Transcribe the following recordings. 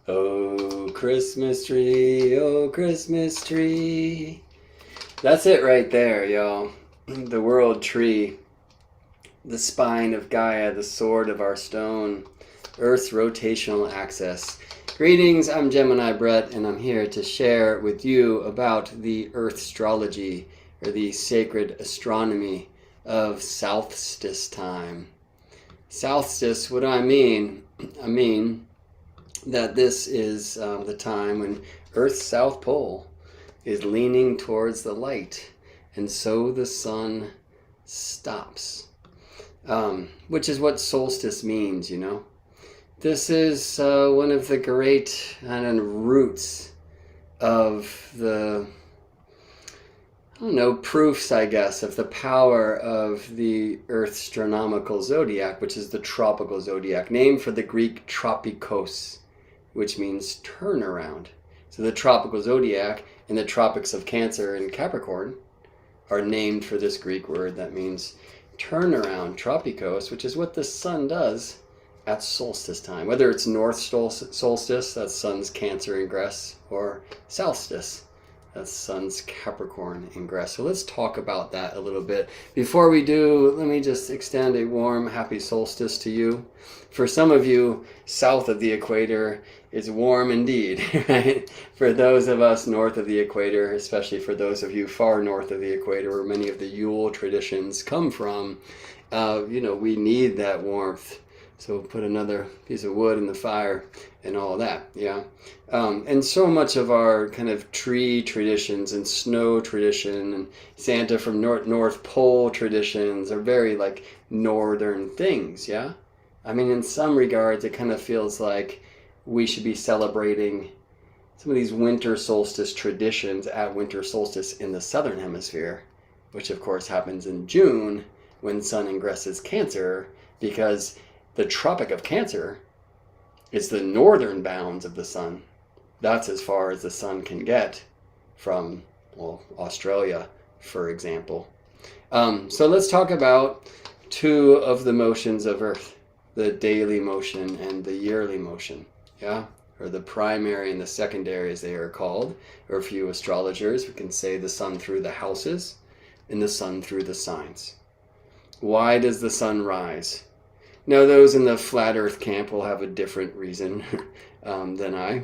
Oh, Christmas tree, oh, Christmas tree. That's it right there, y'all. The world tree, the spine of Gaia, the sword of our stone, Earth's rotational axis. Greetings, I'm Gemini Brett, and I'm here to share with you about the Earth astrology, or the sacred astronomy of Solstice time. Solstice, what do I mean? I mean that this is the time when Earth's South Pole is leaning towards the light, and so the sun stops, which is what solstice means, you know. This is one of the great roots of the, I don't know, proofs, I guess, of the power of the Earth's astronomical zodiac, which is the tropical zodiac, named for the Greek tropikos, which means turnaround. So the tropical zodiac in the tropics of Cancer and Capricorn are named for this Greek word that means turnaround, tropikos, which is what the sun does at solstice time. Whether it's north solstice, that's sun's Cancer ingress, or solstice, that's sun's Capricorn ingress. So let's talk about that a little bit. Before we do, let me just extend a warm, happy solstice to you. For some of you, south of the equator, it's warm indeed, right? For those of us north of the equator, especially for those of you far north of the equator, where many of the Yule traditions come from, we need that warmth. So put another piece of wood in the fire and all of that, yeah. And so much of our kind of tree traditions and snow tradition and Santa from North Pole traditions are very like northern things, yeah. I mean, in some regards, it kind of feels like we should be celebrating some of these winter solstice traditions at winter solstice in the southern hemisphere, which of course happens in June when sun ingresses Cancer, because the Tropic of Cancer is the northern bounds of the sun. That's as far as the sun can get from, well, Australia, for example. So let's talk about two of the motions of Earth, the daily motion and the yearly motion, yeah? Or the primary and the secondary, as they are called. Or a few astrologers, we can say the sun through the houses and the sun through the signs. Why does the sun rise? Now, those in the flat earth camp will have a different reason than I,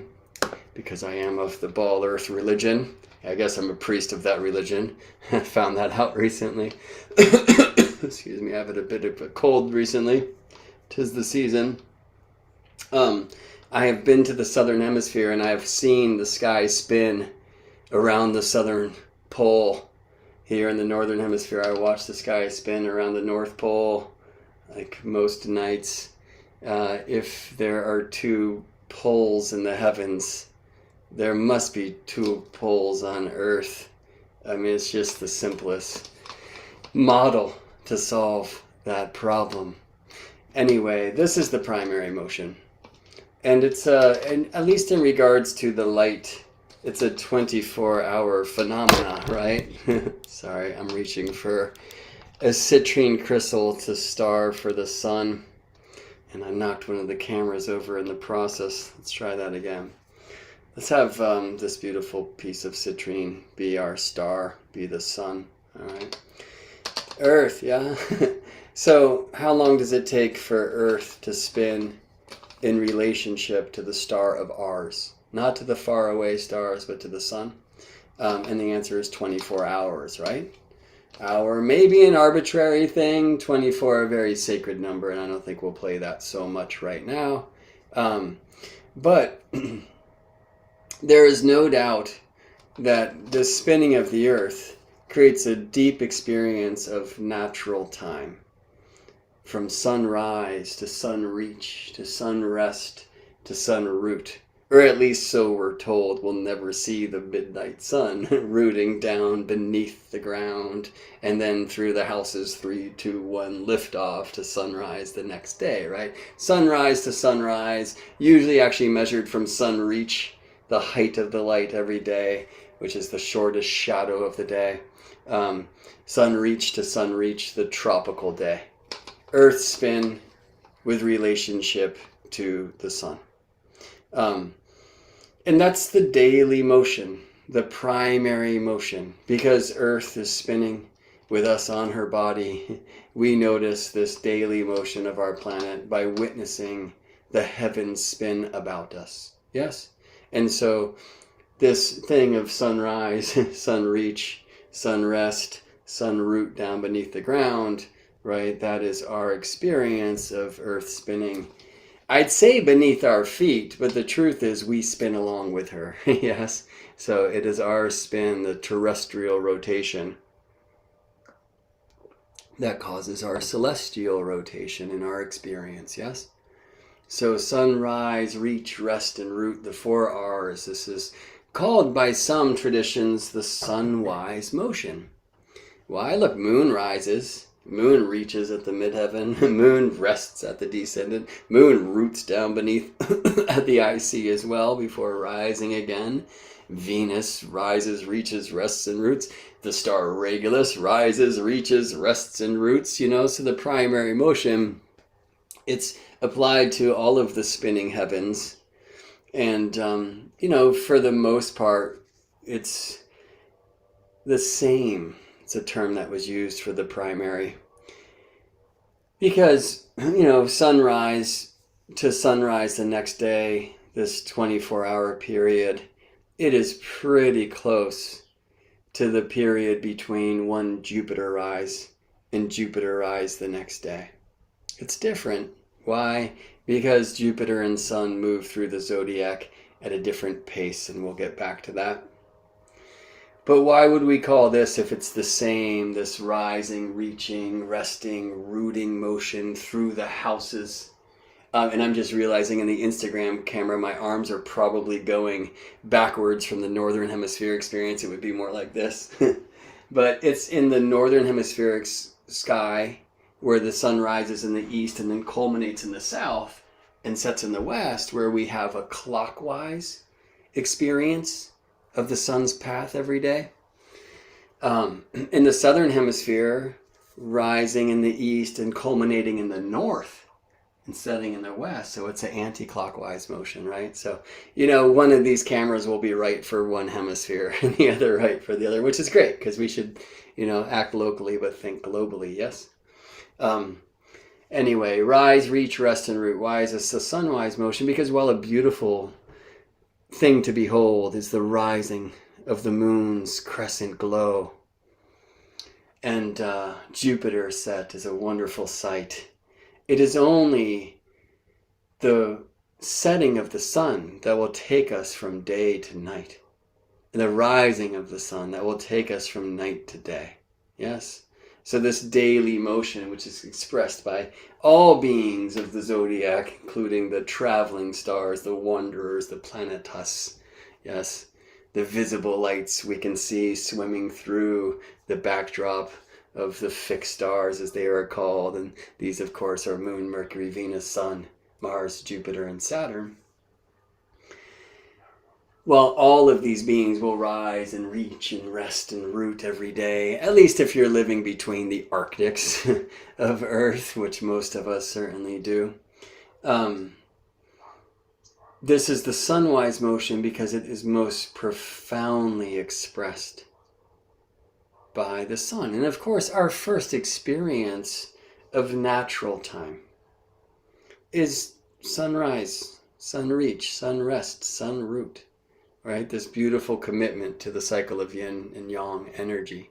because I am of the ball earth religion. I guess I'm a priest of that religion. I found that out recently. Excuse me, I've had a bit of a cold recently. 'Tis the season. I have been to the southern hemisphere and I have seen the sky spin around the southern pole. Here in the northern hemisphere, I watch the sky spin around the North Pole. Like most nights, if there are two poles in the heavens, there must be two poles on Earth. I mean, it's just the simplest model to solve that problem. Anyway, this is the primary motion. And it's, at least in regards to the light, it's a 24-hour phenomena, right? Sorry, I'm reaching for a citrine crystal to star for the sun, and I knocked one of the cameras over in the process. Let's try that again. Let's have this beautiful piece of citrine be our star, be the sun. All right, Earth, yeah. So how long does it take for Earth to spin in relationship to the star of ours? Not to the faraway stars, but to the sun. And the answer is 24 hours, right? Hour, maybe an arbitrary thing, 24 a very sacred number, and I don't think we'll play that so much right now. But there is no doubt that the spinning of the Earth creates a deep experience of natural time. From sunrise to sunreach to sunrest to sunroot. Or at least so we're told. We'll never see the midnight sun rooting down beneath the ground, and then through the houses 3, 2, 1 liftoff to sunrise the next day, right? Sunrise to sunrise, usually actually measured from sunreach, the height of the light every day, which is the shortest shadow of the day. Sunreach to sunreach, the tropical day. Earth spin with relationship to the sun. And that's the daily motion, the primary motion. Because Earth is spinning with us on her body, we notice this daily motion of our planet by witnessing the heavens spin about us. Yes? And so this thing of sunrise, sun reach, sun rest, sun root down beneath the ground, right? That is our experience of Earth spinning. I'd say beneath our feet, but the truth is we spin along with her. Yes. So it is our spin, the terrestrial rotation, that causes our celestial rotation in our experience. Yes. So sunrise, reach, rest, and root, the 4 R's. This is called by some traditions the sunwise motion. Why? Look, moon rises. Moon reaches at the midheaven. Moon rests at the descendant. Moon roots down beneath at the IC as well before rising again. Venus rises, reaches, rests, and roots. The star Regulus rises, reaches, rests, and roots. You know, so the primary motion, it's applied to all of the spinning heavens. And, you know, for the most part, it's the same. It's a term that was used for the primary. Because, you know, sunrise to sunrise the next day, this 24-hour period, it is pretty close to the period between one Jupiter rise and Jupiter rise the next day. It's different. Why? Because Jupiter and Sun move through the zodiac at a different pace, and we'll get back to that. But why would we call this, if it's the same, this rising, reaching, resting, rooting motion through the houses? And I'm just realizing in the Instagram camera, my arms are probably going backwards from the Northern Hemisphere experience. It would be more like this. But it's in the Northern Hemispheric sky where the sun rises in the east and then culminates in the south and sets in the west, where we have a clockwise experience of the sun's path every day. In the southern hemisphere, rising in the east and culminating in the north and setting in the west. So it's an anti-clockwise motion, right? So, you know, one of these cameras will be right for one hemisphere and the other right for the other, which is great because we should, you know, act locally but think globally, yes? Anyway, rise, reach, rest, and root. Why is this a sunwise motion? Because, well, a beautiful thing to behold is the rising of the moon's crescent glow. And Jupiter set is a wonderful sight. It is only the setting of the sun that will take us from day to night, and the rising of the sun that will take us from night to day. Yes? So this daily motion, which is expressed by all beings of the zodiac, including the traveling stars, the wanderers, the planetas, yes, the visible lights we can see swimming through the backdrop of the fixed stars, as they are called. And these, of course, are Moon, Mercury, Venus, Sun, Mars, Jupiter, and Saturn. Well, all of these beings will rise and reach and rest and root every day, at least if you're living between the Arctics of Earth, which most of us certainly do. This is the sunwise motion because it is most profoundly expressed by the sun. And of course, our first experience of natural time is sunrise, sun reach, sun rest, sun root. Right? This beautiful commitment to the cycle of yin and yang energy.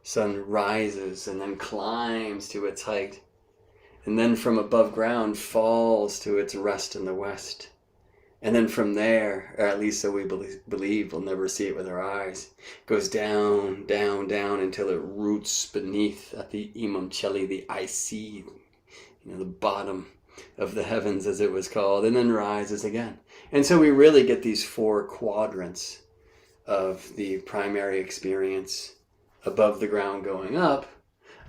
Sun rises and then climbs to its height, and then from above ground falls to its rest in the west. And then from there, or at least so we believe, we'll never see it with our eyes, goes down, down, down until it roots beneath at the Imam Cheli, the IC, the bottom of the heavens, as it was called, and then rises again. And so we really get these 4 quadrants of the primary experience: above the ground going up,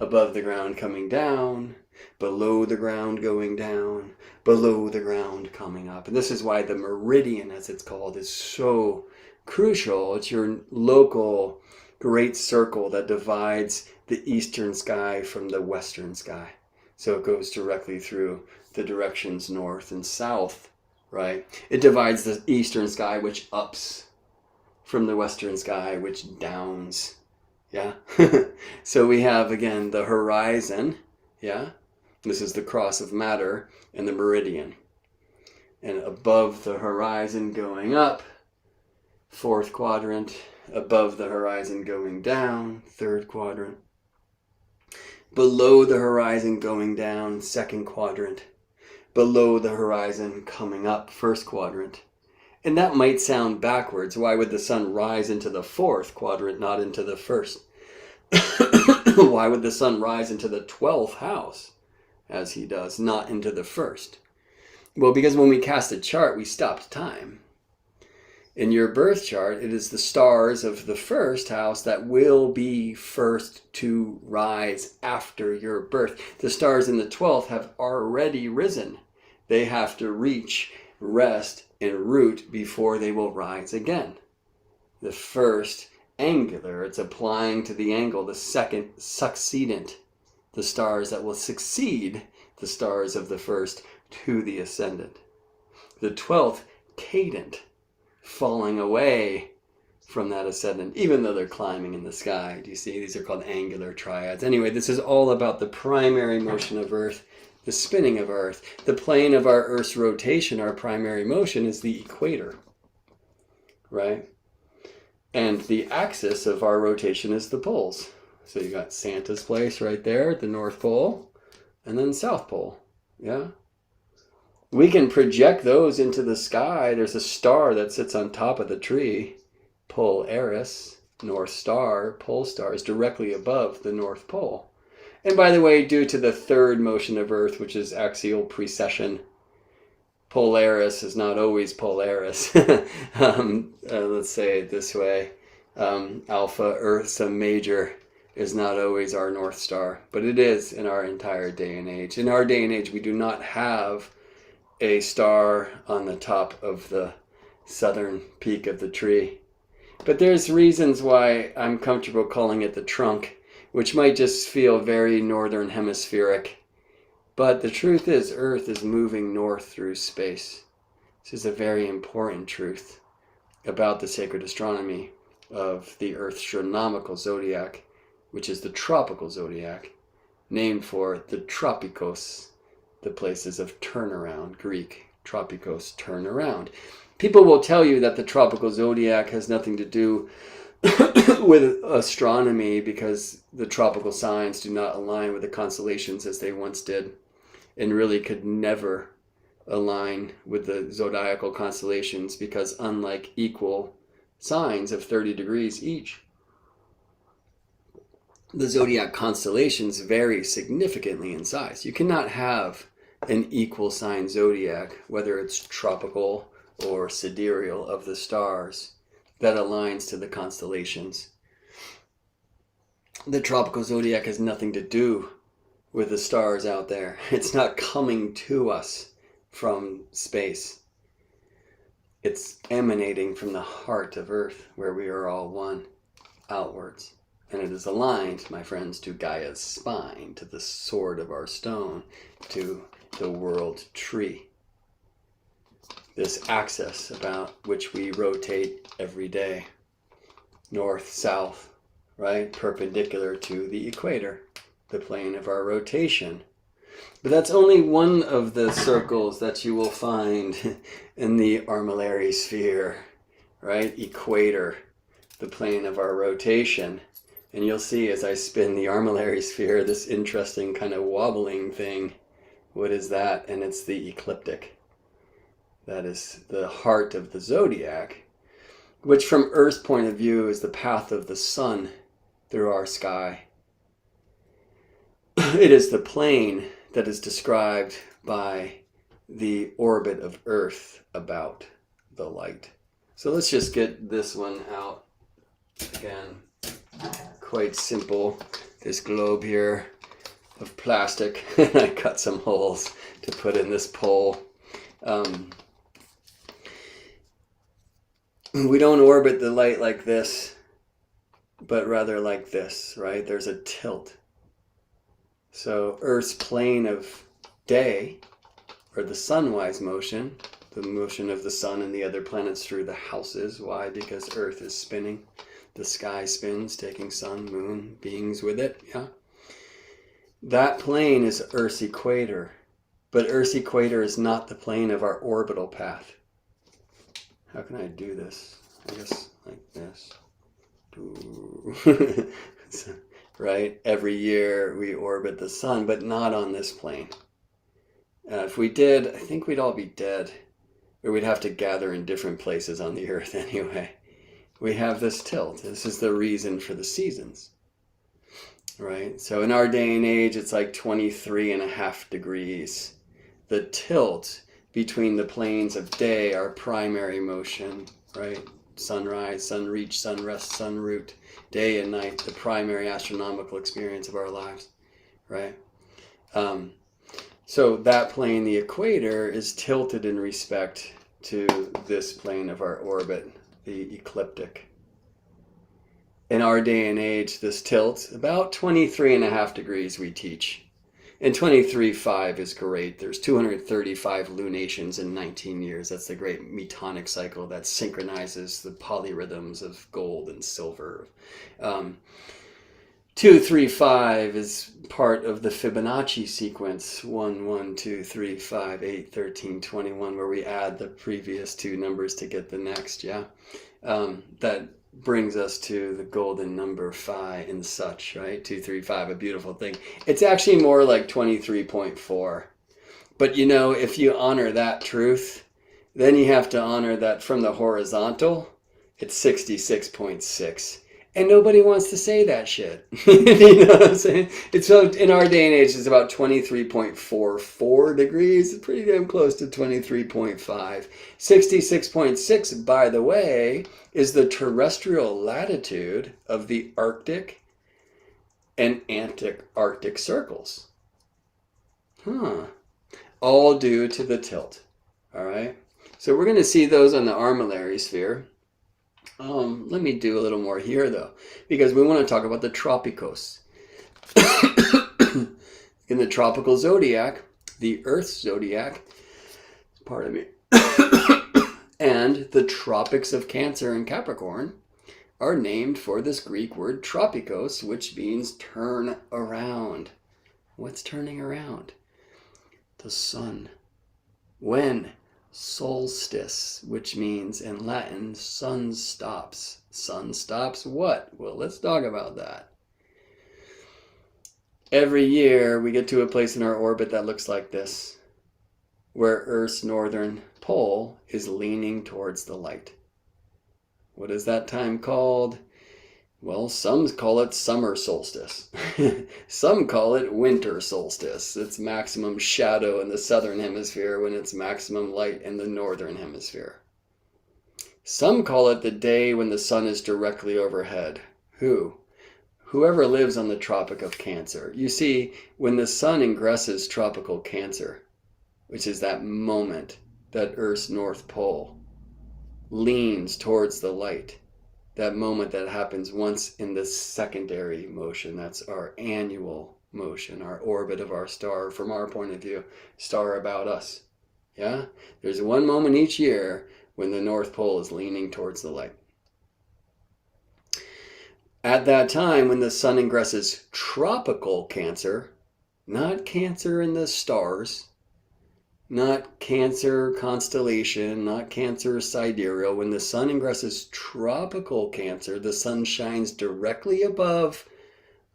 above the ground coming down, below the ground going down, below the ground coming up. And this is why the meridian, as it's called, is so crucial. It's your local great circle that divides the eastern sky from the western sky. So it goes directly through the directions north and south, right? It divides the eastern sky, which ups, from the western sky, which downs. Yeah. So we have, again, the horizon. Yeah. This is the cross of matter and the meridian. And above the horizon going up, fourth quadrant. Above the horizon going down, third quadrant. Below the horizon going down, second quadrant. Below the horizon coming up, first quadrant. And that might sound backwards. Why would the sun rise into the fourth quadrant, not into the first? Why would the sun rise into the 12th house, as he does, not into the first? Well, because when we cast a chart, we stopped time. In your birth chart, it is the stars of the first house that will be first to rise after your birth. The stars in the 12th have already risen. They have to reach, rest, and root before they will rise again. The first angular, it's applying to the angle. The second succeedent, the stars that will succeed the stars of the first to the ascendant. The 12th cadent, falling away from that ascendant, even though they're climbing in the sky. Do you see? These are called angular triads. Anyway, this is all about the primary motion of Earth, the spinning of Earth. The plane of our Earth's rotation, our primary motion, is the equator, right? And the axis of our rotation is the poles. So you got Santa's place right there at the North Pole, and then South Pole, yeah? We can project those into the sky. There's a star that sits on top of the tree, Polaris, North Star, Pole Star, is directly above the North Pole. And by the way, due to the third motion of Earth, which is axial precession, Polaris is not always Polaris. Let's say it this way. Alpha Ursa Major is not always our North Star, but it is in our entire day and age. In our day and age, we do not have a star on the top of the southern peak of the tree. But there's reasons why I'm comfortable calling it the trunk, which might just feel very northern hemispheric. But the truth is, Earth is moving north through space. This is a very important truth about the sacred astronomy of the Earth-astronomical zodiac, which is the tropical zodiac, named for the tropikos, the places of turnaround, Greek, tropikos, turn around. People will tell you that the tropical zodiac has nothing to do with astronomy because the tropical signs do not align with the constellations as they once did, and really could never align with the zodiacal constellations because unlike equal signs of 30 degrees each, the zodiac constellations vary significantly in size. You cannot have an equal sign zodiac, whether it's tropical or sidereal of the stars, that aligns to the constellations. The tropical zodiac has nothing to do with the stars out there. It's not coming to us from space. It's emanating from the heart of Earth, where we are all one, outwards. And it is aligned, my friends, to Gaia's spine, to the sword of our stone, to the world tree. This axis about which we rotate every day, north, south, right? Perpendicular to the equator, the plane of our rotation. But that's only one of the circles that you will find in the armillary sphere, right? Equator, the plane of our rotation. And you'll see as I spin the armillary sphere, this interesting kind of wobbling thing. What is that? And it's the ecliptic. That is the heart of the zodiac, which from Earth's point of view is the path of the sun through our sky. It is the plane that is described by the orbit of Earth about the light. So let's just get this one out again. Quite simple. This globe here of plastic. I cut some holes to put in this pole. We don't orbit the light like this, but rather like this, right? There's a tilt. So Earth's plane of day, or the sunwise motion, the motion of the sun and the other planets through the houses. Why? Because Earth is spinning. The sky spins, taking sun, moon, beings with it. Yeah. That plane is Earth's equator. But Earth's equator is not the plane of our orbital path. How can I do this? I guess like this. Right? Every year we orbit the sun, but not on this plane. If we did, I think we'd all be dead. Or we'd have to gather in different places on the Earth anyway. We have this tilt. This is the reason for the seasons. Right? So in our day and age, it's like 23.5 degrees. The tilt between the planes of day, our primary motion, right? Sunrise, sun reach, sun rest, sun root, day and night, the primary astronomical experience of our lives, right? So that plane, the equator, is tilted in respect to this plane of our orbit, the ecliptic. In our day and age, this tilt, about 23.5 degrees we teach. And 23.5 is great. There's 235 lunations in 19 years. That's the great metonic cycle that synchronizes the polyrhythms of gold and silver. 235 is part of the Fibonacci sequence, 1, 1, 2, 3, 5, 8, 13, 21, where we add the previous two numbers to get the next, yeah? That brings us to the golden number phi and such, right? 235, a beautiful thing. It's actually more like 23.4. But you know, if you honor that truth, then you have to honor that from the horizontal, it's 66.6. And nobody wants to say that shit. You know what I'm saying? It's so, in our day and age, it's about 23.44 degrees. It's pretty damn close to 23.5. 66.6, by the way, is the terrestrial latitude of the Arctic and Antarctic circles. All due to the tilt. All right? So we're going to see those on the armillary sphere. Let me do a little more here, though, because we want to talk about the tropicos. In the tropical zodiac, the Earth's zodiac, pardon me, and the tropics of Cancer and Capricorn are named for this Greek word tropikos, which means turn around. What's turning around? The sun. When? Solstice, which means in Latin, sun stops. Sun stops what? Well, let's talk about that. Every year we get to a place in our orbit that looks like this, where Earth's northern pole is leaning towards the light. What is that time called? Well, some call it summer solstice. Some call it winter solstice. It's maximum shadow in the southern hemisphere when it's maximum light in the northern hemisphere. Some call it the day when the sun is directly overhead. Whoever lives on the Tropic of Cancer. You see, when the sun ingresses tropical Cancer, which is that moment that Earth's North Pole leans towards the light, that moment that happens once in the secondary motion, that's our annual motion, our orbit of our star, from our point of view, star about us. Yeah? There's one moment each year when the North Pole is leaning towards the light. At that time, when the sun ingresses tropical Cancer, not Cancer in the stars, not Cancer constellation, not Cancer sidereal. When the sun ingresses tropical Cancer, the sun shines directly above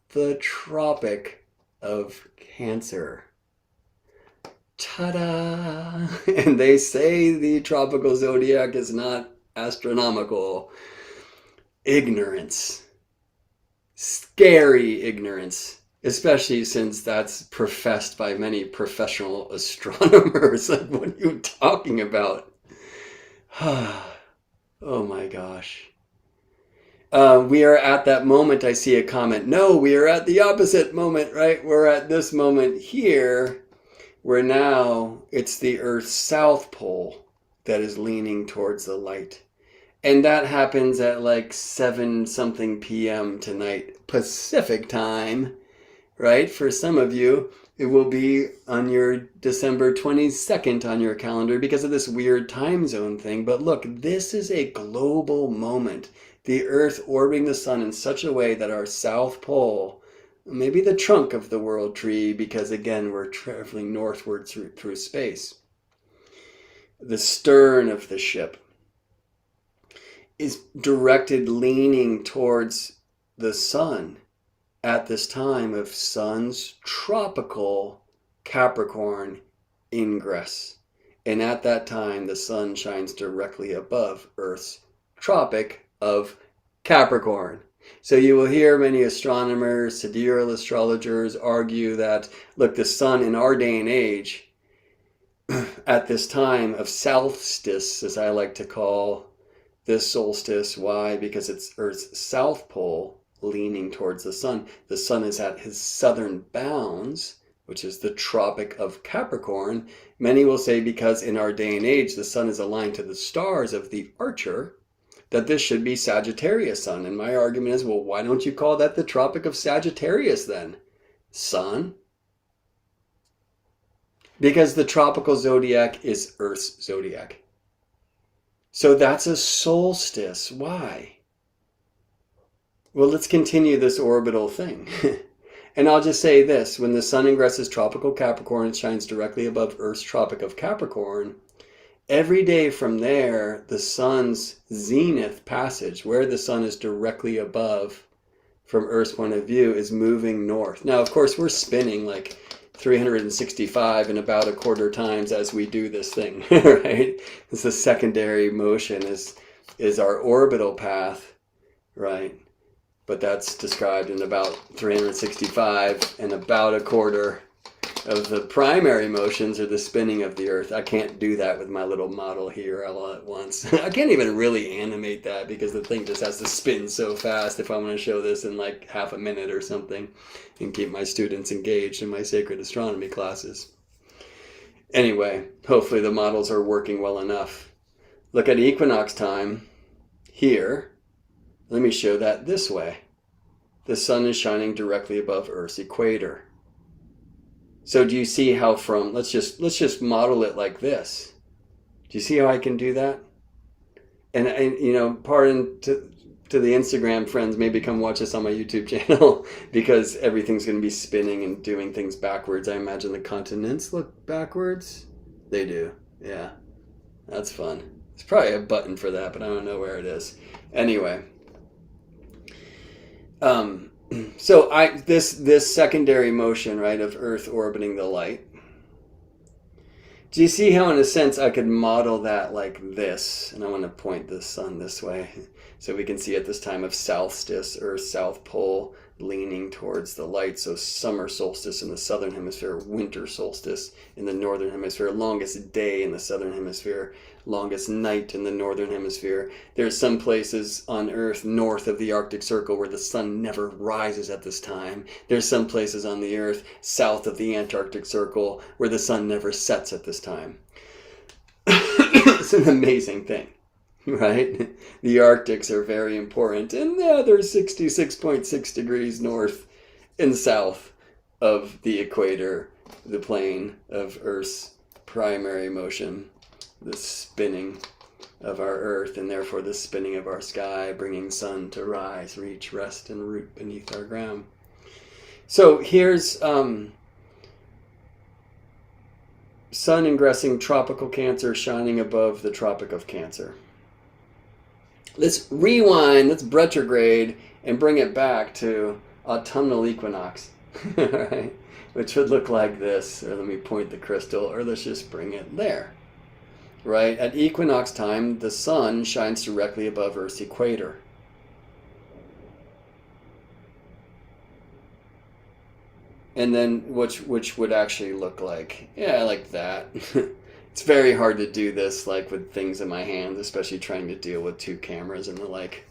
the Tropic of Cancer. Ta-da! And they say the tropical zodiac is not astronomical. Ignorance. Scary ignorance. Especially since that's professed by many professional astronomers. Like, what are you talking about? Oh my gosh. We are at that moment, I see a comment. No, we are at the opposite moment, right? We're at this moment here, where now it's the Earth's south pole that is leaning towards the light. And that happens at like 7-something p.m. tonight, Pacific time. Right? For some of you, It will be on your December 22nd on your calendar because of this weird time zone thing. But look, this is a global moment. The Earth orbiting the sun in such a way that our South Pole, maybe the trunk of the world tree, because again, we're traveling northward through space. The stern of the ship is directed leaning towards the sun at this time of sun's tropical Capricorn ingress. And at that time, the sun shines directly above Earth's tropic of Capricorn. So you will hear many astronomers, sidereal astrologers argue that, look, the sun in our day and age, at this time of solstice, as I like to call this solstice, why? Because it's Earth's south pole leaning towards the sun. The sun is at his southern bounds, which is the Tropic of Capricorn. Many will say because in our day and age, the sun is aligned to the stars of the Archer, that this should be Sagittarius sun. And my argument is, well, why don't you call that the Tropic of Sagittarius then, sun? Because the tropical zodiac is Earth's zodiac. So that's a solstice. Why? Well, let's continue this orbital thing. And I'll just say this. When the sun ingresses tropical Capricorn, it shines directly above Earth's Tropic of Capricorn. Every day from there, the sun's zenith passage, where the sun is directly above from Earth's point of view, is moving north. Now, of course, we're spinning like 365 and about a quarter times as we do this thing, right? It's the secondary motion is our orbital path, right? But that's described in about 365 and about a quarter of the primary motions, or the spinning of the Earth. I can't do that with my little model here all at once. I can't even really animate that because the thing just has to spin so fast if I want to show this in like half a minute or something and keep my students engaged in my sacred astronomy classes. Anyway, hopefully the models are working well enough. Look at equinox time here. Let me show that this way. The sun is shining directly above Earth's equator. So do you see how from, let's just model it like this. Do you see how I can do that? And you know, pardon to the Instagram friends, maybe come watch us on my YouTube channel because everything's going to be spinning and doing things backwards. I imagine the continents look backwards. They do. Yeah. That's fun. There's probably a button for that, but I don't know where it is. Anyway. So this secondary motion, right, of Earth orbiting the light. Do you see how, in a sense, I could model that like this? And I want to point the sun this way so we can see at this time of solstice, Earth's south pole leaning towards the light. So summer solstice in the southern hemisphere, winter solstice in the northern hemisphere, longest day in the southern hemisphere, longest night in the northern hemisphere. There's some places on Earth north of the Arctic Circle where the sun never rises at this time. There's some places on the Earth south of the Antarctic Circle where the sun never sets at this time. It's an amazing thing, right? The Arctics are very important, and yeah, they're 66.6 degrees north and south of the equator, the plane of Earth's primary motion, the spinning of our Earth, and therefore the spinning of our sky, bringing sun to rise, reach, rest, and root beneath our ground. So here's sun ingressing tropical Cancer, shining above the Tropic of Cancer. Let's rewind, let's retrograde, and bring it back to autumnal equinox, right? Which would look like this. Or let me point the crystal, or let's just bring it there. Right? At equinox time, the sun shines directly above Earth's equator. And then which would actually look like, yeah, like that. It's very hard to do this like with things in my hands, especially trying to deal with two cameras and the like.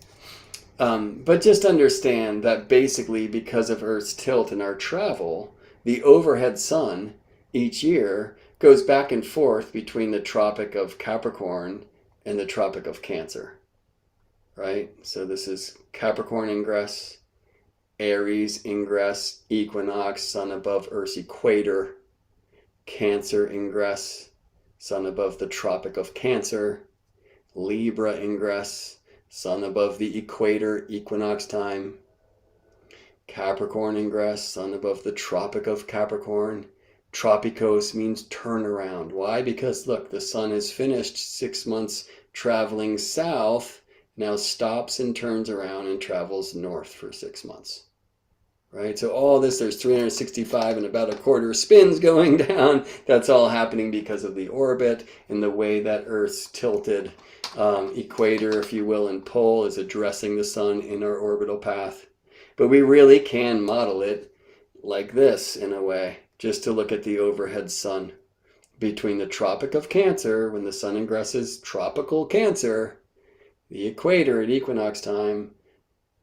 But just understand that basically because of Earth's tilt and our travel, the overhead sun each year goes back and forth between the Tropic of Capricorn and the Tropic of Cancer, right? So this is Capricorn ingress, Aries ingress, equinox, sun above Earth's equator. Cancer ingress, sun above the Tropic of Cancer. Libra ingress, sun above the equator, equinox time. Capricorn ingress, sun above the Tropic of Capricorn. Tropicos means turnaround. Why? Because look, the sun has finished 6 months traveling south, now stops and turns around and travels north for 6 months. Right? So all this, there's 365 and about a quarter spins going down. That's all happening because of the orbit and the way that Earth's tilted equator, if you will, and pole is addressing the sun in our orbital path. But we really can model it like this in a way, just to look at the overhead sun. Between the Tropic of Cancer, when the sun ingresses tropical Cancer, the equator at equinox time,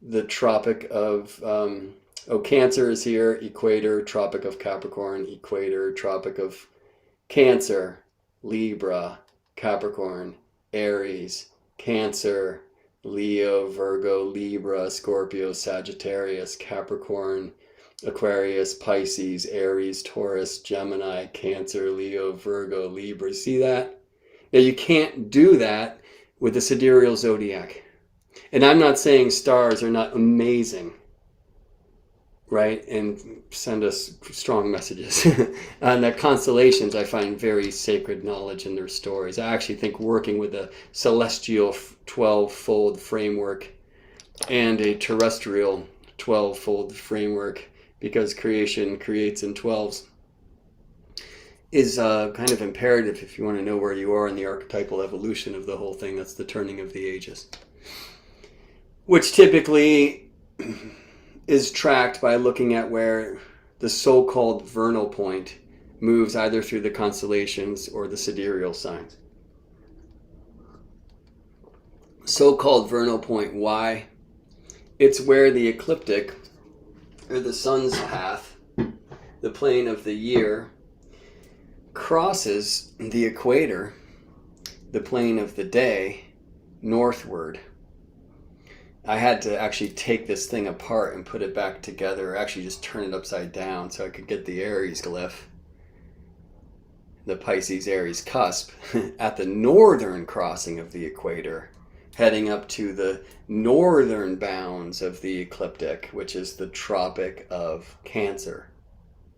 the Tropic of Cancer is here, equator, Tropic of Capricorn, equator, Tropic of Cancer, Libra, Capricorn, Aries, Cancer, Leo, Virgo, Libra, Scorpio, Sagittarius, Capricorn, Aquarius, Pisces, Aries, Taurus, Gemini, Cancer, Leo, Virgo, Libra. See that? Now you can't do that with the sidereal zodiac. And I'm not saying stars are not amazing, right? And send us strong messages. And the constellations I find very sacred knowledge in their stories. I actually think working with a celestial 12-fold framework and a terrestrial 12-fold framework, because creation creates in 12s, is kind of imperative if you want to know where you are in the archetypal evolution of the whole thing. That's the turning of the ages, which typically is tracked by looking at where the so-called vernal point moves either through the constellations or the sidereal signs. So-called vernal point, why? It's where the ecliptic, or the sun's path, the plane of the year, crosses the equator, the plane of the day, northward. I had to actually take this thing apart and put it back together, or actually just turn it upside down so I could get the Aries glyph, the Pisces Aries cusp, at the northern crossing of the equator, heading up to the northern bounds of the ecliptic, which is the Tropic of Cancer,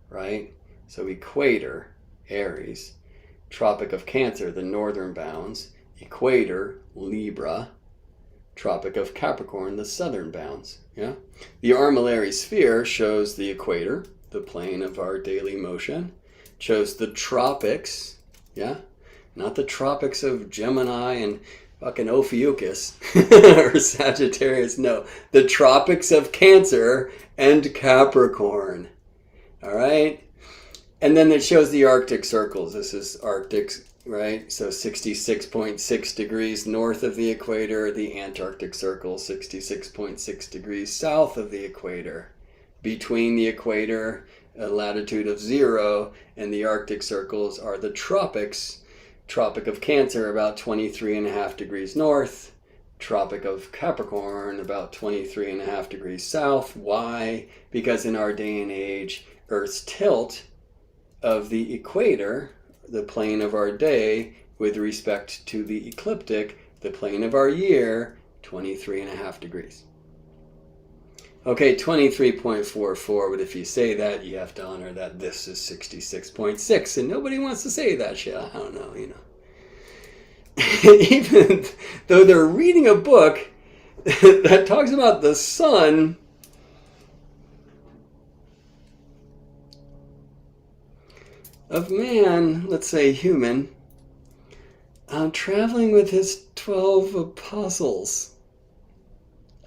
right? So equator, Aries, Tropic of Cancer, the northern bounds, equator, Libra, Tropic of Capricorn, the southern bounds. Yeah, the armillary sphere shows the equator, the plane of our daily motion, shows the tropics. Yeah, not the tropics of Gemini and fucking Ophiuchus or Sagittarius. No, the tropics of Cancer and Capricorn. All right, and then it shows the Arctic circles. This is Arctic, right? So 66.6 degrees north of the equator, the Antarctic Circle, 66.6 degrees south of the equator. Between the equator, a latitude of 0, and the Arctic circles are the tropics. Tropic of Cancer, about 23.5 degrees north. Tropic of Capricorn, about 23.5 degrees south. Why? Because in our day and age, Earth's tilt of the equator, the plane of our day, with respect to the ecliptic, the plane of our year, 23.5 degrees. Okay, 23.44, but if you say that, you have to honor that this is 66.6, and nobody wants to say that shit. I don't know, you know. Even though they're reading a book that talks about the sun of man, let's say human, traveling with his 12 apostles.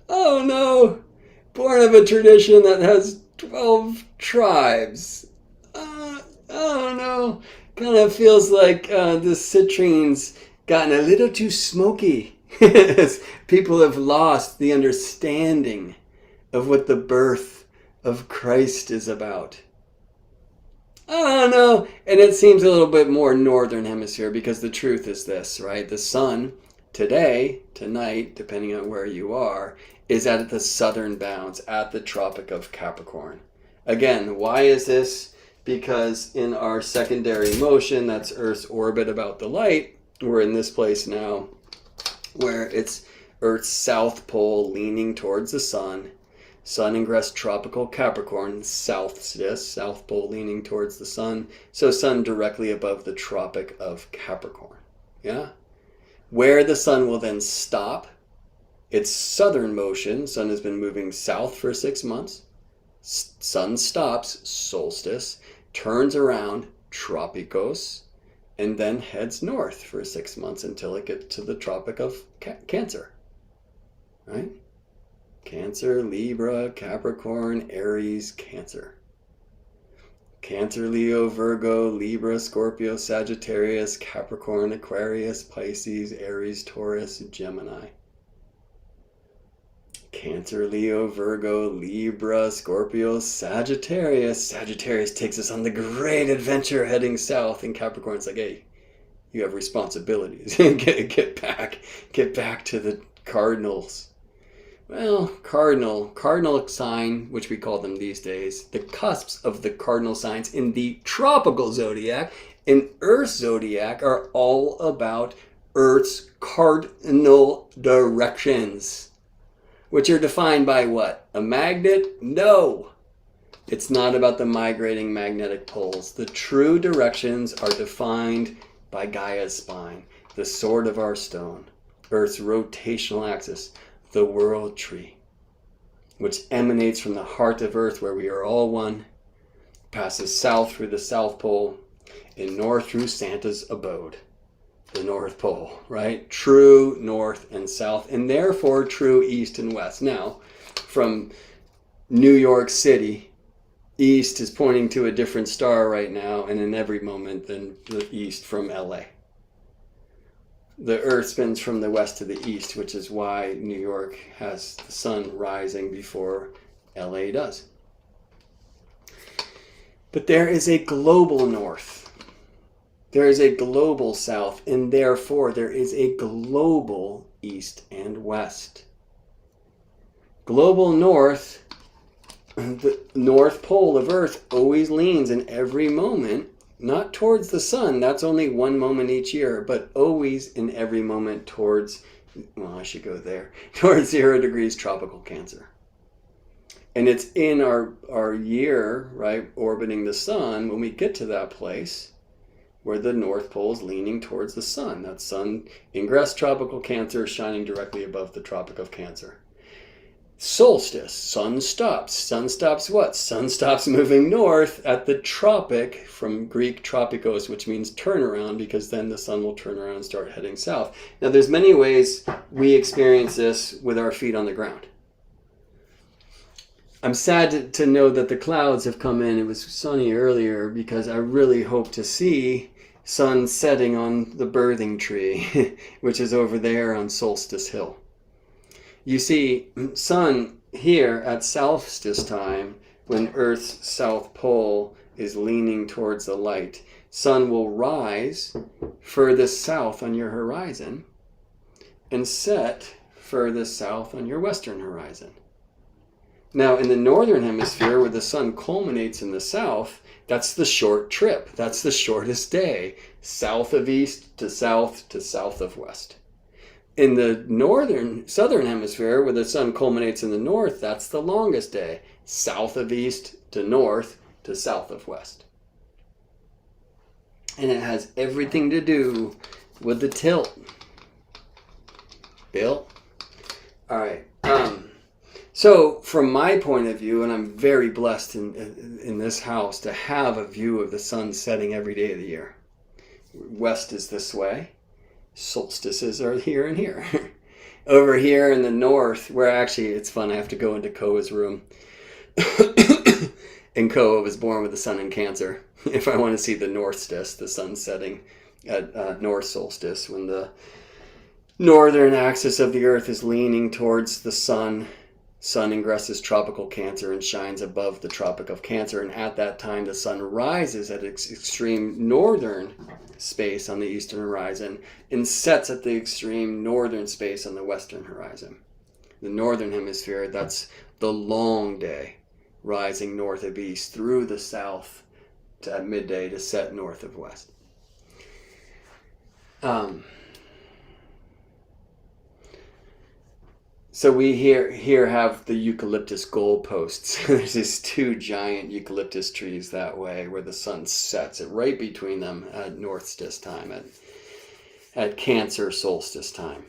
Oh no! Born of a tradition that has 12 tribes. Oh no! Kind of feels like the citrine's gotten a little too smoky. People have lost the understanding of what the birth of Christ is about. I don't know. And it seems a little bit more northern hemisphere, because the truth is this, right? The sun today, tonight, depending on where you are, is at the southern bounds, at the Tropic of Capricorn. Again, why is this? Because in our secondary motion, that's Earth's orbit about the light, we're in this place now where it's Earth's south pole leaning towards the sun. Sun ingress tropical Capricorn, solstice, south pole leaning towards the sun. So sun directly above the Tropic of Capricorn. Yeah? Where the sun will then stop, its southern motion, sun has been moving south for 6 months. Sun stops, solstice, turns around, tropicos, and then heads north for 6 months until it gets to the Tropic of Cancer. Right? Cancer, Libra, Capricorn, Aries, Cancer. Cancer, Leo, Virgo, Libra, Scorpio, Sagittarius, Capricorn, Aquarius, Pisces, Aries, Taurus, Gemini. Cancer, Leo, Virgo, Libra, Scorpio, Sagittarius. Sagittarius takes us on the great adventure heading south, and Capricorn's like, hey, you have responsibilities. get back to the Cardinals. Well, cardinal sign, which we call them these days, the cusps of the cardinal signs in the tropical zodiac and Earth zodiac are all about Earth's cardinal directions, which are defined by what? A magnet? No. It's not about the migrating magnetic poles. The true directions are defined by Gaia's spine, the sword of our stone, Earth's rotational axis, the world tree, which emanates from the heart of Earth where we are all one, passes south through the South Pole, and north through Santa's abode, the North Pole, right? True north and south, and therefore true east and west. Now, from New York City, east is pointing to a different star right now, and in every moment than the east from LA. The Earth spins from the west to the east, which is why New York has the sun rising before LA does. But there is a global north. There is a global south, and therefore there is a global east and west. Global north, the North Pole of Earth always leans in every moment not towards the sun, that's only one moment each year, but always in every moment towards, well, I should go there, towards 0 degrees tropical Cancer. And it's in our year, right, orbiting the sun, when we get to that place where the North Pole is leaning towards the sun. That sun ingress tropical Cancer, shining directly above the Tropic of Cancer. Solstice, sun stops. Sun stops what? Sun stops moving north at the tropic, from Greek tropikos, which means turnaround, because then the sun will turn around and start heading south. Now, there's many ways we experience this with our feet on the ground. I'm sad to know that the clouds have come in. It was sunny earlier because I really hope to see sun setting on the birthing tree, which is over there on Solstice Hill. You see, sun here at solstice time, when Earth's south pole is leaning towards the light, sun will rise furthest south on your horizon and set furthest south on your western horizon. Now, in the northern hemisphere, where the sun culminates in the south, that's the short trip. That's the shortest day, south of east to south of west. In the southern hemisphere, where the sun culminates in the north, that's the longest day, south of east to south of west. And it has everything to do with the tilt. Bill? All right. So from my point of view, and I'm very blessed in this house to have a view of the sun setting every day of the year. West is this way. Solstices are here and here. Over here in the north, where actually it's fun, I have to go into Koa's room. And Koa was born with the sun in Cancer. If I want to see the northstice, the sun setting at north solstice, when the northern axis of the earth is leaning towards the sun, Sun ingresses tropical Cancer and shines above the Tropic of Cancer, and at that time the sun rises at its extreme northern space on the eastern horizon and sets at the extreme northern space on the western horizon. The northern hemisphere, that's the long day, rising north of east through the south at midday to set north of west. So we here have the eucalyptus goalposts. There's these two giant eucalyptus trees that way where the sun sets. It right between them at Solstice time, at Cancer solstice time.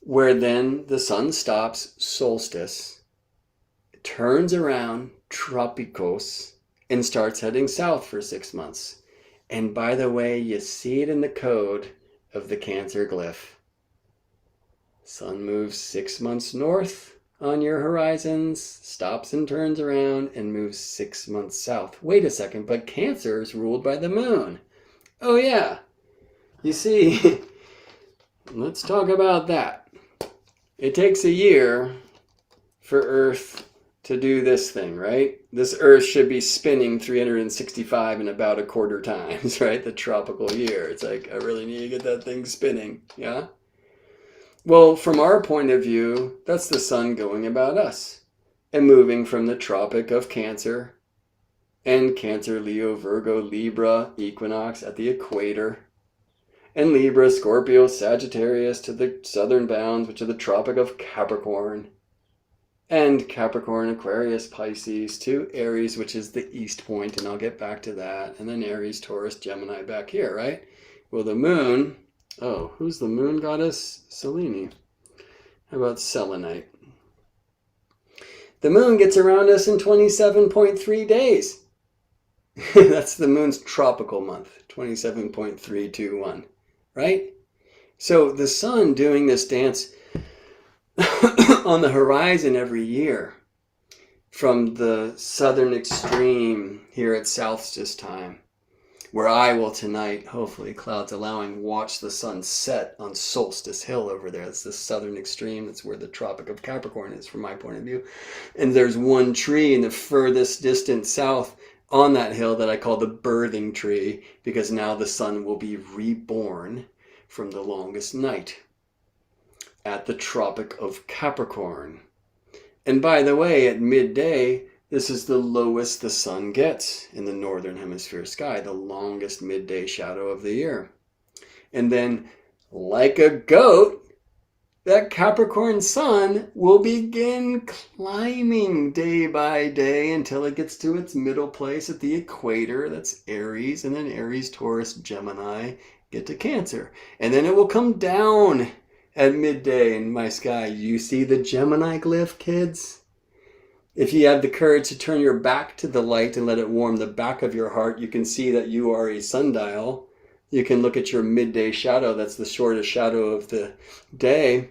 Where then the sun stops, solstice, turns around, tropicos, and starts heading south for 6 months. And by the way, you see it in the code of the Cancer glyph. Sun moves 6 months north on your horizons, stops and turns around, and moves 6 months south. Wait a second, but Cancer is ruled by the moon. Oh yeah, you see, let's talk about that. It takes a year for Earth to do this thing, right? This Earth should be spinning 365 in about a quarter times, right? The tropical year. It's like, I really need to get that thing spinning, yeah? Well, from our point of view, that's the sun going about us and moving from the Tropic of Cancer and Cancer, Leo, Virgo, Libra, equinox at the equator, and Libra, Scorpio, Sagittarius to the southern bounds, which are the Tropic of Capricorn, and Capricorn, Aquarius, Pisces to Aries, which is the east point, and I'll get back to that, and then Aries, Taurus, Gemini back here, right? Well, the moon... Oh, who's the moon goddess? Selene. How about selenite? The moon gets around us in 27.3 days. That's the moon's tropical month, 27.321, right? So the sun doing this dance on the horizon every year from the southern extreme here at solstice time, where I will tonight, hopefully clouds allowing, watch the sun set on Solstice Hill over there. That's the southern extreme. That's where the Tropic of Capricorn is from my point of view. And there's one tree in the furthest distant south on that hill that I call the birthing tree, because now the sun will be reborn from the longest night at the Tropic of Capricorn. And by the way, at midday, this is the lowest the sun gets in the northern hemisphere sky, the longest midday shadow of the year. And then, like a goat, that Capricorn sun will begin climbing day by day until it gets to its middle place at the equator. That's Aries, and then Aries, Taurus, Gemini get to Cancer. And then it will come down at midday in my sky. You see the Gemini glyph, kids? If you have the courage to turn your back to the light and let it warm the back of your heart, you can see that you are a sundial. You can look at your midday shadow. That's the shortest shadow of the day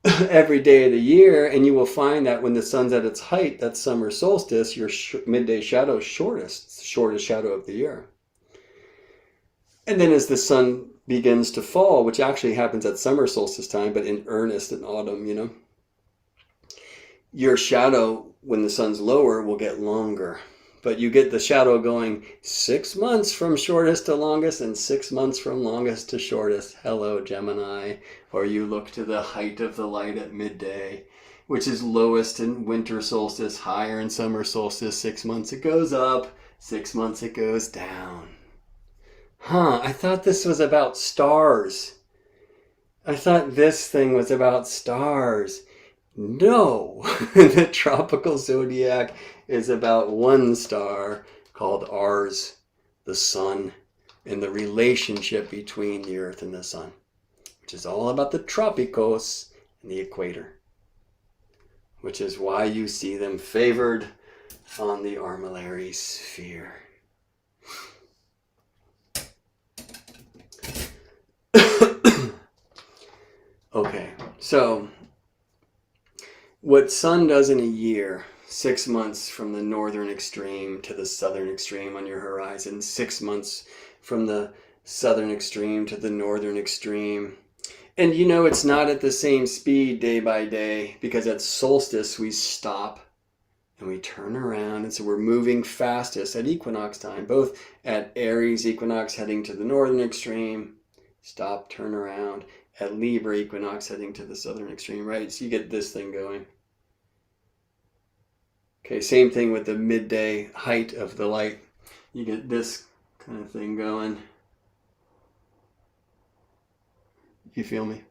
every day of the year. And you will find that when the sun's at its height, that summer solstice, your midday shadow is shortest. It's the shortest shadow of the year. And then as the sun begins to fall, which actually happens at summer solstice time, but in earnest in autumn, you know, your shadow, when the sun's lower, will get longer. But you get the shadow going 6 months from shortest to longest and 6 months from longest to shortest. Hello, Gemini. Or you look to the height of the light at midday, which is lowest in winter solstice, higher in summer solstice. 6 months it goes up, 6 months it goes down. I thought this was about stars. I thought this thing was about stars. No, the tropical zodiac is about one star called ours, the sun, and the relationship between the earth and the sun, which is all about the tropicos and the equator, which is why you see them favored on the armillary sphere. Okay, so what sun does in a year, 6 months from the northern extreme to the southern extreme on your horizon, 6 months from the southern extreme to the northern extreme, And you know, it's not at the same speed day by day, because at solstice we stop and we turn around. And so we're moving fastest at equinox time, both at Aries equinox heading to the northern extreme, stop, turn around, at Libra equinox heading to the southern extreme, right? So you get this thing going. Okay, same thing with the midday height of the light. You get this kind of thing going. You feel me?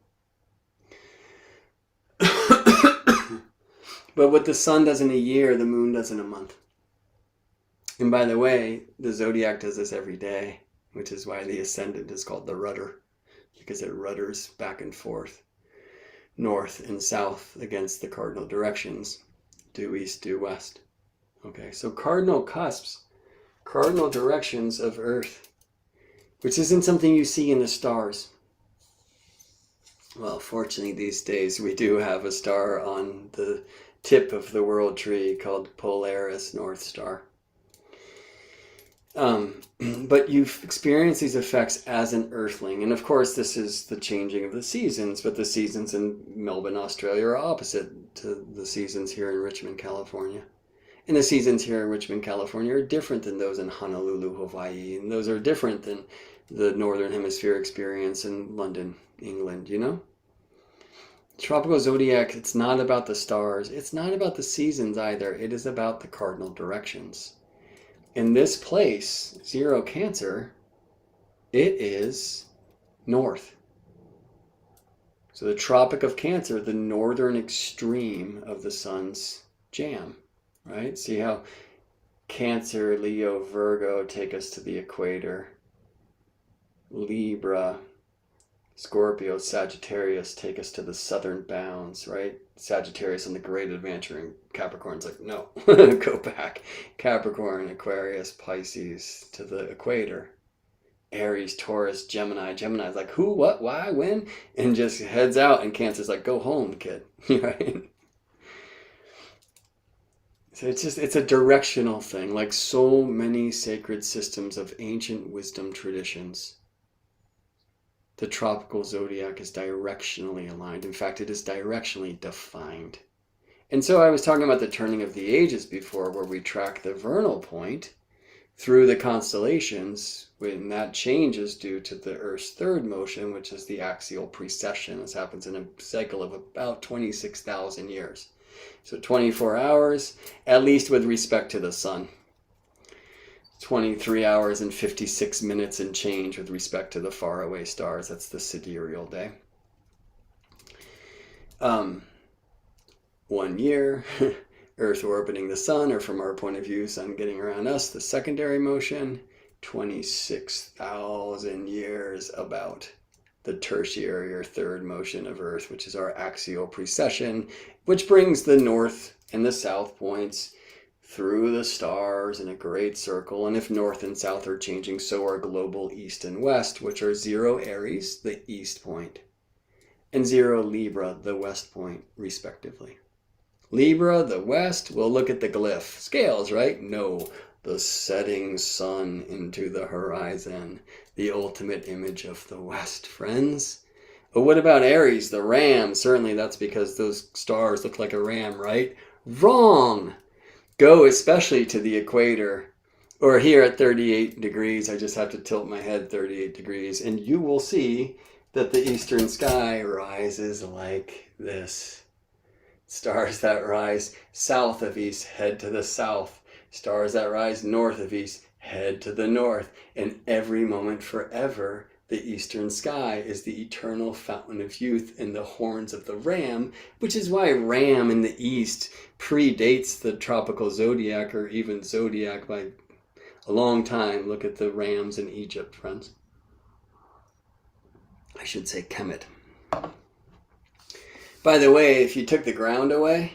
But what the sun does in a year, the moon does in a month. And by the way, the zodiac does this every day, which is why the ascendant is called the rudder, because it rudders back and forth, north and south against the cardinal directions, due east, due west. Okay, so cardinal cusps, cardinal directions of Earth, which isn't something you see in the stars. Well, fortunately these days we do have a star on the tip of the world tree called Polaris North Star. But you've experienced these effects as an earthling. And of course, this is the changing of the seasons, but the seasons in Melbourne, Australia are opposite to the seasons here in Richmond, California. And the seasons here in Richmond, California are different than those in Honolulu, Hawaii. And those are different than the Northern Hemisphere experience in London, England, you know? Tropical zodiac, it's not about the stars. It's not about the seasons either. It is about the cardinal directions. In this place, 0 Cancer, it is north. So the Tropic of Cancer, the northern extreme of the sun's jam, right? See how Cancer, Leo, Virgo take us to the equator. Libra, Scorpio, Sagittarius take us to the southern bounds, right? Sagittarius on the great adventure, and Capricorn's like, no, go back. Capricorn, Aquarius, Pisces to the equator. Aries, Taurus, Gemini. Gemini's like, who, what, why, when? And just heads out, and Cancer's like, go home, kid, right? So it's a directional thing, like so many sacred systems of ancient wisdom traditions. The tropical zodiac is directionally aligned. In fact, it is directionally defined. And so I was talking about the turning of the ages before, where we track the vernal point through the constellations, when that changes due to the Earth's third motion, which is the axial precession. This happens in a cycle of about 26,000 years. So 24 hours, at least with respect to the sun. 23 hours and 56 minutes and change with respect to the faraway stars. That's the sidereal day. 1 year, Earth orbiting the sun, or from our point of view, sun getting around us, the secondary motion. 26,000 years about the tertiary or third motion of Earth, which is our axial precession, which brings the north and the south points through the stars in a great circle. And if north and south are changing, so are global east and west, which are 0 Aries, the east point, and 0 Libra, the west point, respectively. Libra, the west, we'll look at the glyph. Scales, right? No, the setting sun into the horizon, the ultimate image of the west, friends. But what about Aries, the ram? Certainly that's because those stars look like a ram, right? Wrong! Go especially to the equator, or here at 38 degrees, I just have to tilt my head 38 degrees, and you will see that the eastern sky rises like this. Stars that rise south of east head to the south. Stars that rise north of east head to the north. And every moment forever, the eastern sky is the eternal fountain of youth and the horns of the ram, which is why ram in the east predates the tropical zodiac, or even zodiac, by a long time. Look at the rams in Egypt, friends. I should say Kemet. By the way, if you took the ground away,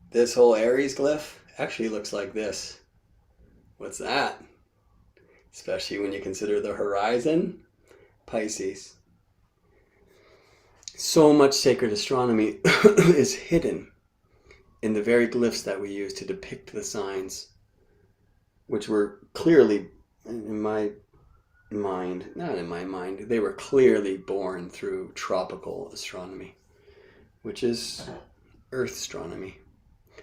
this whole Aries glyph actually looks like this. What's that? Especially when you consider the horizon. Pisces. So much sacred astronomy is hidden in the very glyphs that we use to depict the signs, which were clearly, in my mind, not in my mind, they were clearly born through tropical astronomy, which is Earth astronomy.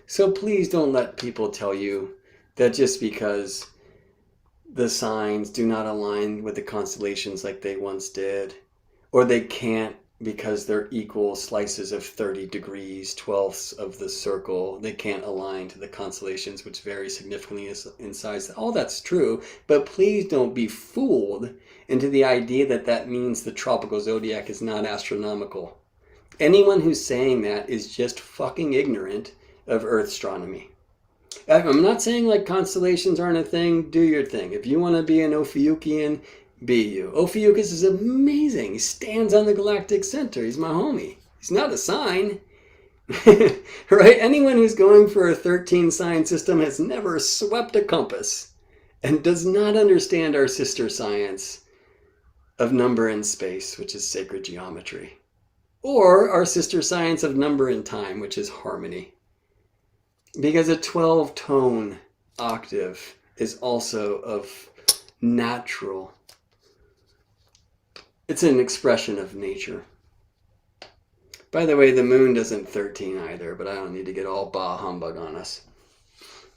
So please don't let people tell you that just because the signs do not align with the constellations like they once did, or they can't because they're equal slices of 30 degrees, twelfths of the circle, they can't align to the constellations, which vary significantly in size. All that's true, but please don't be fooled into the idea that that means the tropical zodiac is not astronomical. Anyone who's saying that is just fucking ignorant of Earth astronomy. I'm not saying like constellations aren't a thing. Do your thing. If you want to be an Ophiuchian, be you. Ophiuchus is amazing. He stands on the galactic center. He's my homie. He's not a sign. Right? Anyone who's going for a 13 sign system has never swept a compass and does not understand our sister science of number and space, which is sacred geometry, or our sister science of number and time, which is harmony. Because a 12-tone octave is also of natural. It's an expression of nature. By the way, the moon doesn't 13 either, but I don't need to get all bah humbug on us.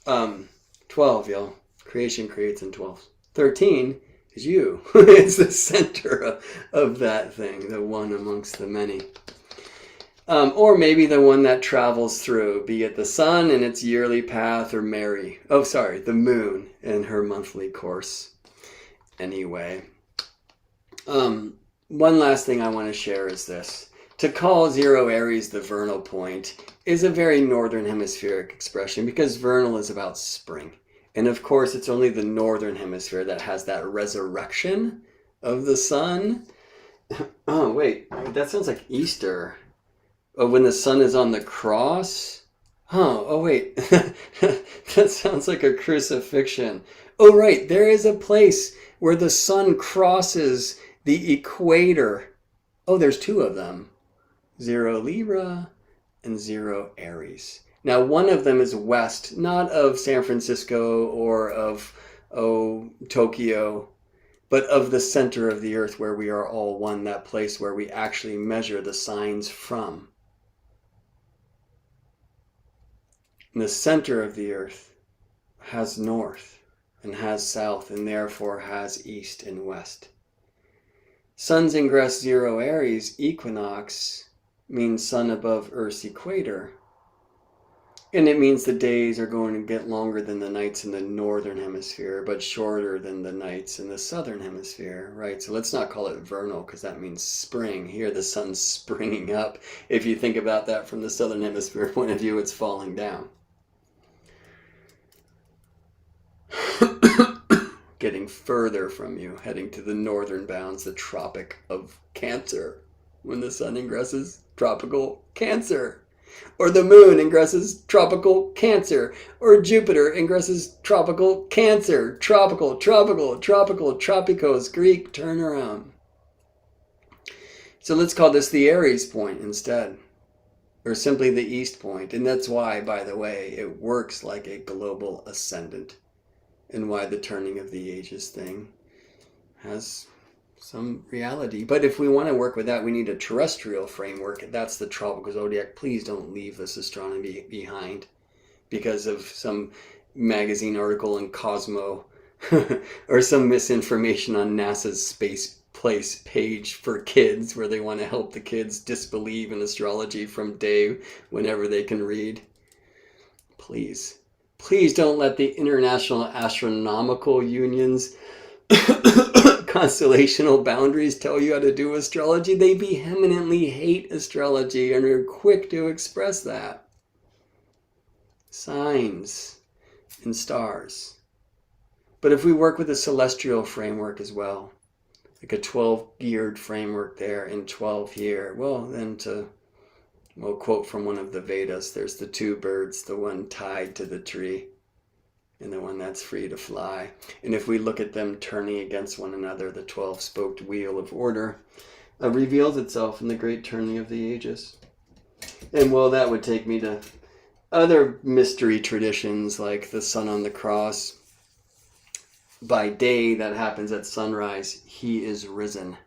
12, y'all. Creation creates in 12. 13 is you. It's the center of that thing, the one amongst the many. Or maybe the one that travels through, be it the sun in its yearly path, or the moon in her monthly course. Anyway, one last thing I want to share is this. To call 0 Aries the vernal point is a very northern hemispheric expression because vernal is about spring. And of course, it's only the northern hemisphere that has that resurrection of the sun. Oh, wait, that sounds like Easter. Oh, when the sun is on the cross? Oh, wait. That sounds like a crucifixion. Oh, right. There is a place where the sun crosses the equator. Oh, there's 2 of them. 0 Libra and 0 Aries. Now, one of them is west, not of San Francisco or of, Tokyo, but of the center of the earth where we are all one, that place where we actually measure the signs from. And the center of the earth has north and has south and therefore has east and west. Sun's ingress 0 Aries equinox means sun above Earth's equator. And it means the days are going to get longer than the nights in the northern hemisphere, but shorter than the nights in the southern hemisphere, right? So let's not call it vernal because that means spring. Here the sun's springing up. If you think about that from the southern hemisphere point of view, it's falling down. Getting further from you, heading to the northern bounds, the Tropic of Cancer, when the sun ingresses tropical Cancer. Or the moon ingresses tropical Cancer. Or Jupiter ingresses tropical Cancer. Tropical, tropicos, Greek turnaround. So let's call this the Aries point instead. Or simply the East point. And that's why, by the way, it works like a global ascendant. And why the turning of the ages thing has some reality. But if we want to work with that, we need a terrestrial framework. That's the tropical zodiac. Please don't leave this astronomy behind because of some magazine article in Cosmo or some misinformation on NASA's Space Place page for kids where they want to help the kids disbelieve in astrology from day whenever they can read. Please don't let the International Astronomical Union's constellational boundaries tell you how to do astrology. They vehemently hate astrology and are quick to express that. Signs and stars. But if we work with a celestial framework as well, like a 12-geared framework there and 12 here, well, then we'll quote from one of the Vedas, there's the 2 birds, the one tied to the tree and the one that's free to fly. And if we look at them turning against one another, the 12-spoked wheel of order reveals itself in the great turning of the ages. And well, that would take me to other mystery traditions like the sun on the cross, By day, that happens at sunrise, he is risen.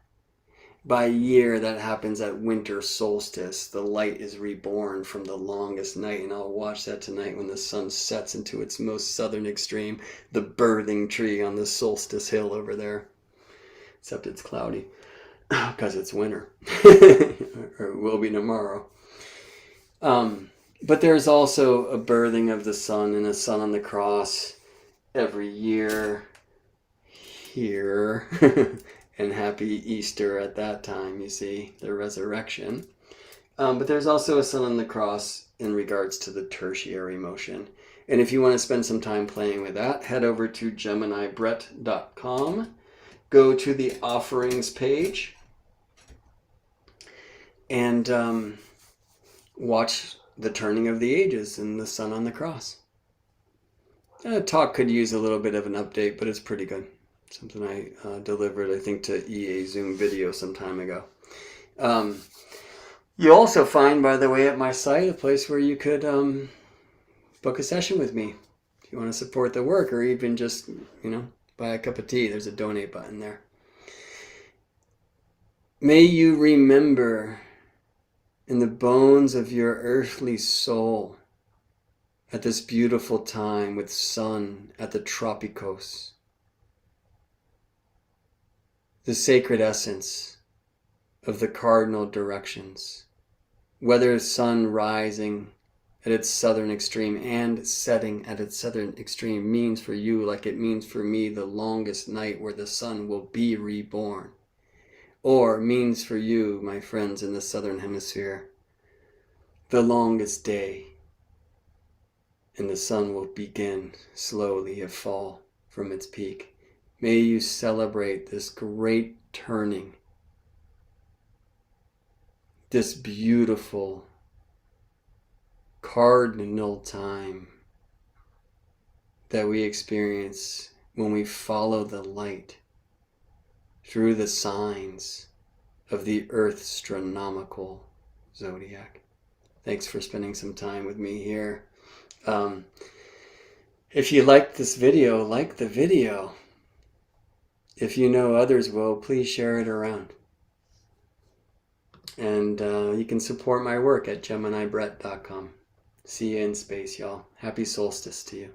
By year, that happens at winter solstice. The light is reborn from the longest night, and I'll watch that tonight when the sun sets into its most southern extreme, the birthing tree on the solstice hill over there. Except it's cloudy, because it's winter, or it will be tomorrow. But there's also a birthing of the sun and a sun on the cross every year here. And happy Easter at that time, you see, the resurrection. But there's also a sun on the cross in regards to the tertiary motion. And if you want to spend some time playing with that, head over to GeminiBrett.com. Go to the offerings page and watch the turning of the ages and the sun on the cross. The talk could use a little bit of an update, but it's pretty good. Something I delivered, I think, to EA Zoom video some time ago. You also find, by the way, at my site, a place where you could book a session with me. If you want to support the work, or even just, buy a cup of tea. There's a donate button there. May you remember in the bones of your earthly soul at this beautiful time with sun at the tropicos, the sacred essence of the cardinal directions, whether sun rising at its southern extreme and setting at its southern extreme means for you, like it means for me, the longest night where the sun will be reborn, or means for you, my friends in the southern hemisphere, the longest day, and the sun will begin slowly to fall from its peak. May you celebrate this great turning, this beautiful cardinal time that we experience when we follow the light through the signs of the Earth-astronomical zodiac. Thanks for spending some time with me here. If you liked this video, like the video. If you know others will, please share it around. And you can support my work at GeminiBrett.com. See you in space, y'all. Happy solstice to you.